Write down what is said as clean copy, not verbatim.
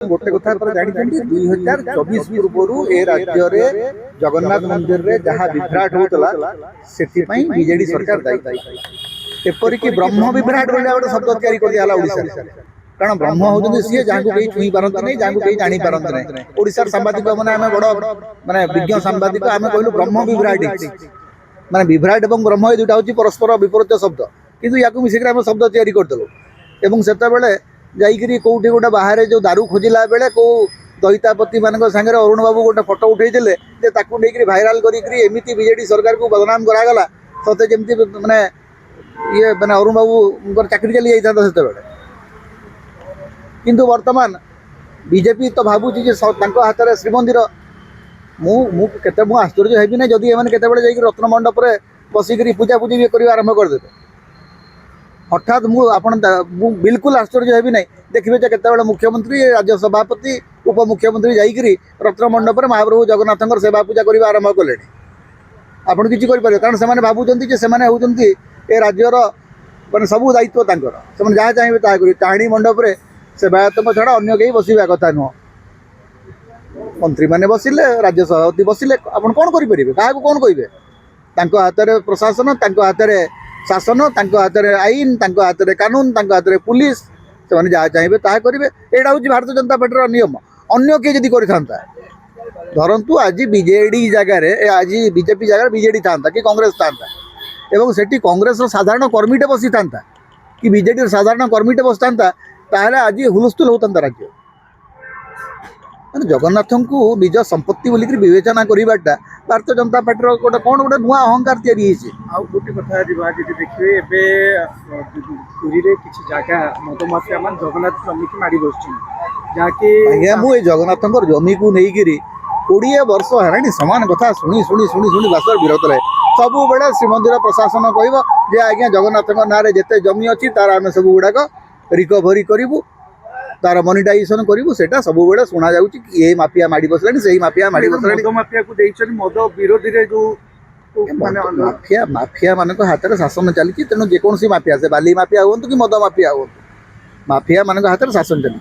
गोटे कथा जानते 2024 पूर्व ए राज्य रे जगन्नाथ मंदिर रे जहाँ विभ्राट होता से बीजेडी सरकार दायी एपरिक ब्रह्म विभ्राट बोले गोटे शब्द तैयारी कर दिया ओडिशा कारण ब्रह्म होती सी जहाँ को कहीं छुई पारती नहीं जहाँ को कहीं जानी पारती नहीं ओडिशा सांबादिक मैंने आम बड़ माने विज्ञ सांबादिक आम कहलु ब्रह्म विभ्राट माने विभ्राट और ब्रह्म ये दुटा हूँ परस्पर विपरीत शब्द किंतु या मिसिक आम शब्द तैयारी करदेलु से जाइकरी कोउठी गोटे बाहर जो दारू खोजिला बेले को दईतापति मान सागर अरुण बाबू गोटे फोटो उठे नहीं भाइराल करी एमती बीजेडी सरकार को बदनाम करागला सते जमती माने ये माने अरुण बाबू चाकरी चली जाता से किंतु वर्तमान बीजेपी तो भावुची हाथ में श्रीमंदिर मुझे आश्चर्य हेबी ना जदि एम के रत्न मंडप बसिक पूजा पूजी कर आरंभ करदे हठात मुझे बिल्कुल आश्चर्य हेबी ना देखिए केत मुख्यमंत्री राज्य सभापति उपमुख्यमंत्री जाइकरी रत्न मंडप महाप्रभु जगन्नाथ सेवा पूजा करने आरंभ कले आपड़ किसी करें कारण से भावुं से राज्यर मैंने सबू दायित्व से जहाँ चाहिए ता टाणी मंडप सेवायत छड़ा अन्य कहीं बसवा कथा नुह मंत्री मैंने बसिले राज्य सभापति बसिले आप कौन करेंगे क्या कौन कहे हाथ में प्रशासन हाथ में शासन हाथ में आईन हाथ में कानून हाथ में पुलिस से जहाँ चाहिए ता करेंगे यहाँ हूँ भारतीय जनता पार्टी नियम अन्य किए जदि धरतु आज बीजेडी जगार आज बीजेपी जगह बीजेडी था कि कांग्रेस था एवं सेठी कांग्रेस साधारण कर्मीटे बसी था कि बीजेडी साधारण कर्मीटे बसता ताहले आज हुलस्थुल होता राज्य जगन्नाथ को निज संपत्ति बोलिक विवेचना करवाटा भारतीय जनता पार्टी गोटे कौन गोटे नुआ अहंकार तैयारी गोटे कथा देखिए एवं पुरी किसी जगह मधुमाफिया मान जगन्नाथ जमी की माड़ी बस आज्ञा मुझे जगन्नाथ जमी को लेकिन 20 वर्ष है सामान कथा शुणी शुणी शुणी शुणी बास विरत रहे सब बेले श्रीमंदिर प्रशासन कह आज्ञा जगन्नाथ ना जिते जमी अच्छी तार आम सब गुड़ाक रिकवरी करूँ तार मनिटाइजेशन करूँ से सब बेले शुणा जा माफिया माड़ी बसला से माफिया माड़ी बसला माफिया को मद विरोधी जो माफिया माफिया मान हाथ में शासन चली तेणु जेकोसी माफिया से बाली माफिया हूँ कि मद माफिया हूँ माफिया मान हाथ में शासन चली।